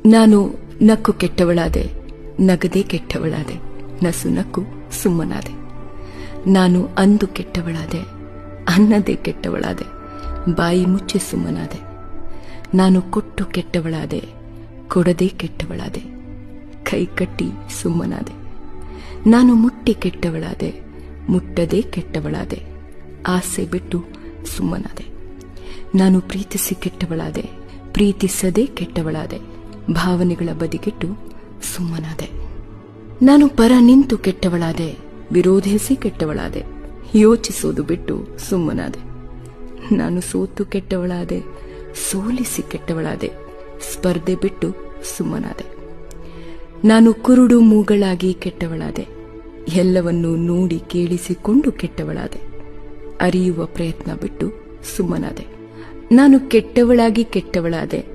ನಾನು ನಕ್ಕು ಕೆಟ್ಟವಳಾದೆ, ನಗದೆ ಕೆಟ್ಟವಳಾದೆ, ನಸು ನಕ್ಕು ಸುಮ್ಮನಾದೆ. ನಾನು ಅಂದು ಕೆಟ್ಟವಳಾದೆ, ಅನ್ನದೆ ಕೆಟ್ಟವಳಾದೆ, ಬಾಯಿ ಮುಚ್ಚಿ ಸುಮ್ಮನಾದೆ. ನಾನು ಕೊಟ್ಟು ಕೆಟ್ಟವಳಾದೆ, ಕೊಡದೆ ಕೆಟ್ಟವಳಾದೆ, ಕೈ ಕಟ್ಟಿ ಸುಮ್ಮನಾದೆ. ನಾನು ಮುಟ್ಟಿ ಕೆಟ್ಟವಳಾದೆ, ಮುಟ್ಟದೆ ಕೆಟ್ಟವಳಾದೆ, ಆಸೆ ಬಿಟ್ಟು ಸುಮ್ಮನಾದೆ. ನಾನು ಪ್ರೀತಿಸಿ ಕೆಟ್ಟವಳಾದೆ, ಪ್ರೀತಿಸದೆ ಕೆಟ್ಟವಳಾದೆ, ಭಾವನೆಗಳ ಬದಿಗಿಟ್ಟು ಸುಮ್ಮನಾದೆ. ನಾನು ಪರ ನಿಂತು ಕೆಟ್ಟವಳಾದೆ, ವಿರೋಧಿಸಿ ಕೆಟ್ಟವಳಾದೆ, ಯೋಚಿಸೋದು ಬಿಟ್ಟು ಸುಮ್ಮನಾದೆ. ನಾನು ಸೋತು ಕೆಟ್ಟವಳಾದೆ, ಸೋಲಿಸಿ ಕೆಟ್ಟವಳಾದೆ, ಸ್ಪರ್ಧೆ ಬಿಟ್ಟು ಸುಮ್ಮನಾದೆ. ನಾನು ಕುರುಡು ಮೂಗಳಾಗಿ ಕೆಟ್ಟವಳಾದೆ, ಎಲ್ಲವನ್ನೂ ನೋಡಿ ಕೇಳಿಸಿಕೊಂಡು ಕೆಟ್ಟವಳಾದೆ, ಅರಿಯುವ ಪ್ರಯತ್ನ ಬಿಟ್ಟು ಸುಮ್ಮನಾದೆ. ನಾನು ಕೆಟ್ಟವಳಾಗಿ ಕೆಟ್ಟವಳಾದೆ,